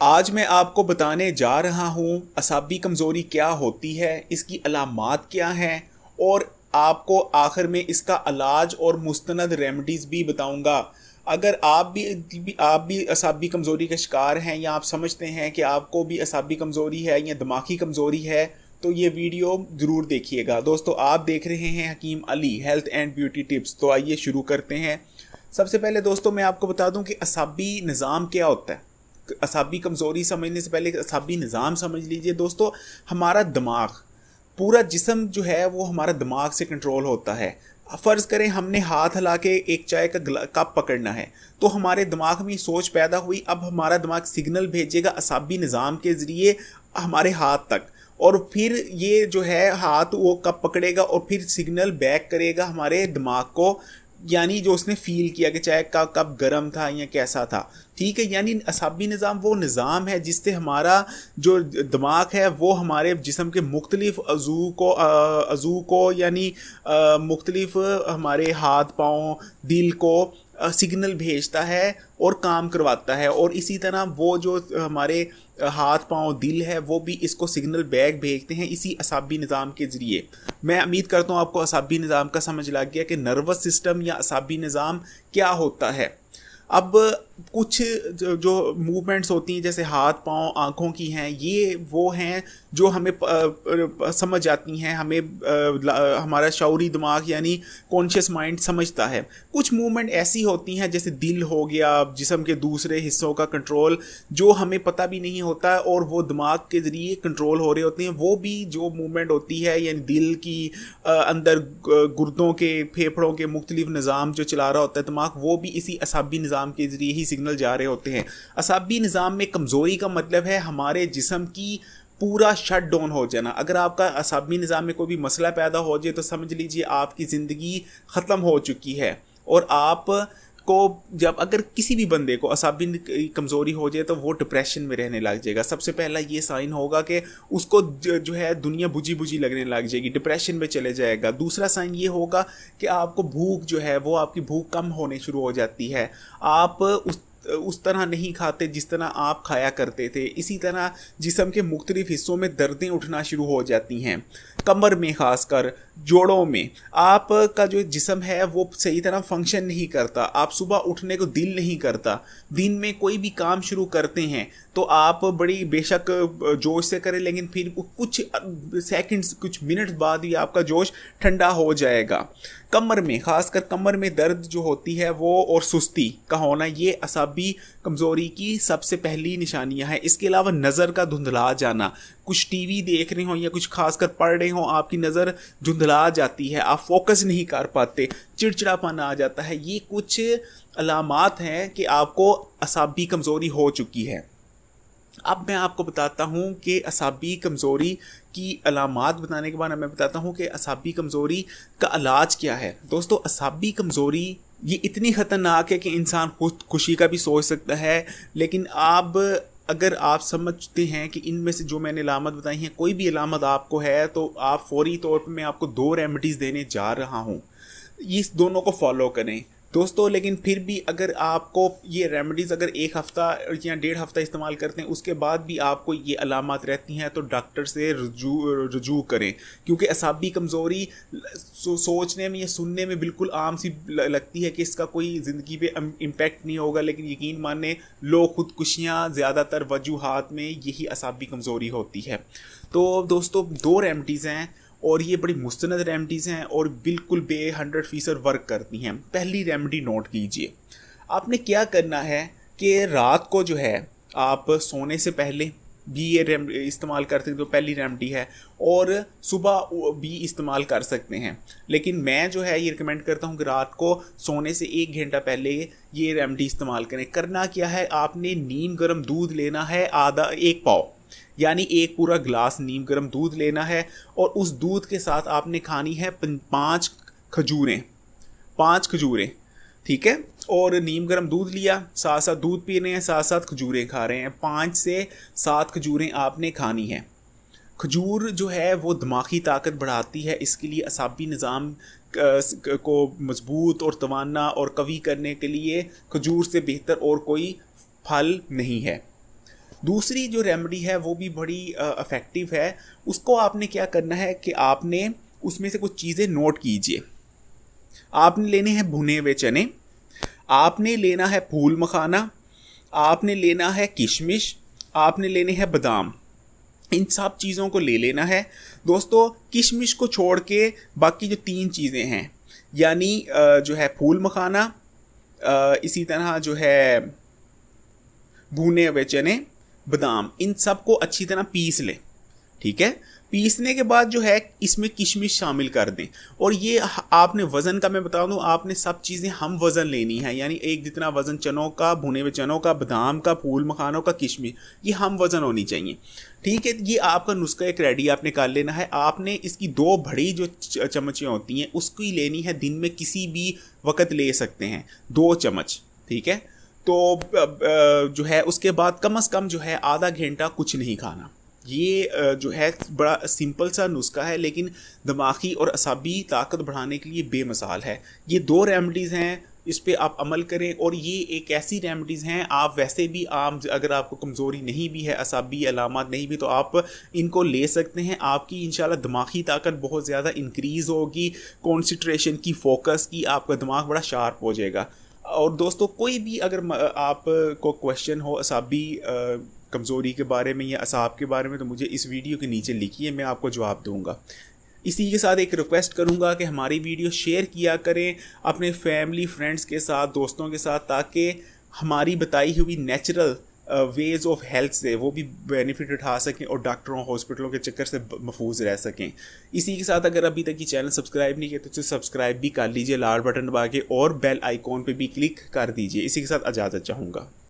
आज मैं आपको बताने जा रहा हूँ असाबी कमज़ोरी क्या होती है, इसकी अलामात क्या हैं और आपको आखिर में इसका इलाज और मुस्तनद रेमेडीज़ भी बताऊँगा। अगर आप भी असाबी कमज़ोरी का शिकार हैं या आप समझते हैं कि आपको भी असाबी कमज़ोरी है या दिमागी कमज़ोरी है तो ये वीडियो ज़रूर देखिएगा। दोस्तों, आप देख रहे हैं Hakeem Ali health and beauty tips. तो आइए शुरू करते हैं। सबसे पहले दोस्तों मैं आपको बता दूं कि असाबी निज़ाम क्या होता है। असाबी कमज़ोरी समझने से पहले असाबी निज़ाम समझ लीजिए। दोस्तों, हमारा दिमाग, पूरा जिस्म जो है वो हमारा दिमाग से कंट्रोल होता है। फ़र्ज़ करें हमने हाथ हिला के एक चाय का कप पकड़ना है तो हमारे दिमाग में सोच पैदा हुई। अब हमारा दिमाग सिग्नल भेजेगा असाबी निज़ाम के ज़रिए हमारे हाथ तक, और फिर ये जो है हाथ वो कप पकड़ेगा और फिर सिग्नल बैक करेगा हमारे दिमाग को, यानी जो उसने फील किया कि चाय का कप गर्म था या कैसा था। ठीक है, यानी असाबी निज़ाम वो निज़ाम है जिससे हमारा जो दिमाग है वो हमारे जिस्म के मुख्तलिफ अज़ू को यानी मुख्तलिफ हमारे हाथ पाँव दिल को सिग्नल भेजता है और काम करवाता है। और इसी तरह वो जो हमारे हाथ पाँव दिल है वो भी इसको सिग्नल बैक भेजते हैं इसी असाबी निज़ाम के ज़रिए। मैं उम्मीद करता हूँ आपको असाबी निज़ाम का समझ लग गया कि नर्वस सिस्टम या असाबी निज़ाम क्या होता है। अब कुछ जो मूवमेंट्स होती हैं जैसे हाथ पाँव आँखों की हैं, ये वो हैं जो हमें समझ आती हैं, हमें हमारा शऊरी दिमाग यानी कॉन्शियस माइंड समझता है। कुछ मूवमेंट ऐसी होती हैं जैसे दिल हो गया, जिस्म के दूसरे हिस्सों का कंट्रोल जो हमें पता भी नहीं होता और वो दिमाग के ज़रिए कंट्रोल हो रहे होते हैं। वो भी जो मूवमेंट होती है यानी दिल की अंदर गुर्दों के फेफड़ों के मुख्तलिफ निज़ाम जो चला रहा होता है दिमाग, वो भी इसी असाबी निज़ाम के ज़रिए ही सिग्नल जा रहे होते हैं। असाबी निज़ाम में कमज़ोरी का मतलब है हमारे जिस्म की पूरा शट डाउन हो जाना। अगर आपका असाबी निज़ाम में कोई भी मसला पैदा हो जाए तो समझ लीजिए आपकी ज़िंदगी ख़त्म हो चुकी है। और आप को जब अगर किसी भी बंदे को असाबी कमज़ोरी हो जाए तो वो डिप्रेशन में रहने लग जाएगा। सबसे पहला ये साइन होगा कि उसको जो है दुनिया बुझी बुझी लगने लग जाएगी, डिप्रेशन में चले जाएगा। दूसरा साइन ये होगा कि आपको भूख जो है वो आपकी भूख कम होने शुरू हो जाती है। आप उस तरह नहीं खाते जिस तरह आप खाया करते थे। इसी तरह जिस्म के मुख्तलिफ हिस्सों में दर्दें उठना शुरू हो जाती हैं। कमर में, ख़ासकर जोड़ों में आपका जो जिस्म है वो सही तरह फंक्शन नहीं करता। आप सुबह उठने को दिल नहीं करता। दिन में कोई भी काम शुरू करते हैं तो आप बड़ी बेशक जोश से करें, लेकिन फिर कुछ सेकंड्स, कुछ मिनट्स बाद ही आपका जोश ठंडा हो जाएगा। कमर में, ख़ासकर कमर में दर्द जो होती है वो और सुस्ती का होना, ये असाबी कमज़ोरी की सबसे पहली निशानियां हैं। इसके अलावा नज़र का धुंधला जाना, कुछ टीवी देख रहे हो या कुछ खासकर पढ़ रहे हो, आपकी नज़र धुंधला जाती है, आप फोकस नहीं कर पाते, चिड़चिड़ापन आ जाता है। ये कुछ अलामात हैं कि आपको असाबी कमज़ोरी हो चुकी है। अब मैं आपको बताता हूँ कि असाबी कमज़ोरी की अलामात बताने के बाद मैं बताता हूँ कि असाबी कमज़ोरी का इलाज क्या है। दोस्तों, असाबी कमज़ोरी ये इतनी ख़तरनाक है कि इंसान खुशी का भी सोच सकता है, लेकिन अगर आप समझते हैं कि इनमें से जो मैंने अलामत बताई हैं कोई भी अलामत आपको है तो आप फौरी तौर पर मैं आपको 2 रेमेडीज़ देने जा रहा हूँ। इस दोनों को फॉलो करें दोस्तों। लेकिन फिर भी अगर आपको ये रेमेडीज़ अगर 1 हफ़्ता या 1.5 हफ़्ता इस्तेमाल करते हैं उसके बाद भी आपको ये अलामत रहती हैं तो डॉक्टर से रुजू करें, क्योंकि असाबी कमज़ोरी सोचने में या सुनने में बिल्कुल आम सी लगती है कि इसका कोई ज़िंदगी पे इम्पेक्ट नहीं होगा, लेकिन यकीन माने लो खुदकुशियाँ ज़्यादातर वजूहात में यही असाबी कमज़ोरी होती है। तो दोस्तों, 2 रेमेडीज़ हैं और ये बड़ी मुस्तनद रेमेडीज़ हैं और बिल्कुल 100% वर्क करती हैं। पहली रेमेडी नोट कीजिए। आपने क्या करना है कि रात को जो है आप सोने से पहले भी ये इस्तेमाल कर सकते हो, पहली रेमेडी है, और सुबह भी इस्तेमाल कर सकते हैं। लेकिन मैं जो है ये रिकमेंड करता हूँ कि रात को सोने से 1 घंटा पहले ये रेमेडी इस्तेमाल करें। करना क्या है, आपने नीम गर्म दूध लेना है, 1 पाव यानी 1 पूरा गिलास नीम गर्म दूध लेना है, और उस दूध के साथ आपने खानी है 5 खजूरें, 5 खजूरें। ठीक है, और नीम गर्म दूध लिया, साथ साथ दूध पी रहे हैं, साथ साथ खजूरें खा रहे हैं। 5 से 7 खजूरें आपने खानी है। खजूर जो है वो दिमागी ताकत बढ़ाती है, इसके लिए असाबी निज़ाम को मजबूत और तवाना और कवी करने के लिए खजूर से बेहतर और कोई फल नहीं है। दूसरी जो रेमेडी है वो भी बड़ी इफ़ेक्टिव है। उसको आपने क्या करना है कि आपने उसमें से कुछ चीज़ें नोट कीजिए। आपने लेने हैं भुने हुए चने, आपने लेना है फूल मखाना, आपने लेना है किशमिश, आपने लेने हैं बादाम। इन सब चीज़ों को ले लेना है दोस्तों। किशमिश को छोड़ के बाकी जो 3 चीज़ें हैं, यानी जो है फूल मखाना, इसी तरह जो है भुने हुए चने, बादाम, इन सब को अच्छी तरह पीस लें। ठीक है, पीसने के बाद जो है इसमें किशमिश शामिल कर दें। और ये आपने वज़न का मैं बता दूं, आपने सब चीज़ें हम वज़न लेनी है, यानी एक जितना वज़न चनों का, भुने हुए चनों का, बादाम का, फूल मखानों का, किशमिश, ये हम वज़न होनी चाहिए। ठीक है, ये आपका नुस्खा एक रेडी आपने कर लेना है। आपने इसकी 2 बड़ी जो चम्मचें होती हैं उसको ही लेनी है, दिन में किसी भी वक्त ले सकते हैं 2 चम्मच। ठीक है, तो जो है उसके बाद कम से कम जो है आधा घंटा कुछ नहीं खाना। ये जो है बड़ा सिंपल सा नुस्खा है, लेकिन दिमागी और असाबी ताकत बढ़ाने के लिए बेमिसाल है। ये 2 रेमेडीज़ हैं, इस पे आप अमल करें। और ये एक ऐसी रेमेडीज़ हैं, आप वैसे भी आम अगर आपको कमज़ोरी नहीं भी है, असाबी अलामात नहीं भी, तो आप इनको ले सकते हैं। आपकी इंशाल्लाह दिमागी ताकत बहुत ज़्यादा इंक्रीज़ होगी, कॉन्सेंट्रेशन की, फोकस की, आपका दिमाग बड़ा शार्प हो जाएगा। और दोस्तों कोई भी अगर आपको क्वेश्चन हो असाबी कमज़ोरी के बारे में या असाब के बारे में, तो मुझे इस वीडियो के नीचे लिखिए, मैं आपको जवाब दूंगा। इसी के साथ एक रिक्वेस्ट करूंगा कि हमारी वीडियो शेयर किया करें अपने फैमिली फ्रेंड्स के साथ, दोस्तों के साथ, ताकि हमारी बताई हुई नेचुरल वेज ऑफ हेल्थ से वो भी बेनिफिट उठा सकें और डॉक्टरों हॉस्पिटलों के चक्कर से महफूज रह सकें। इसी के साथ अगर अभी तक ये चैनल सब्सक्राइब नहीं किया तो उसे सब्सक्राइब भी कर लीजिए लाल बटन दबा के, और बेल आइकॉन पे भी क्लिक कर दीजिए। इसी के साथ इजाज़त चाहूँगा।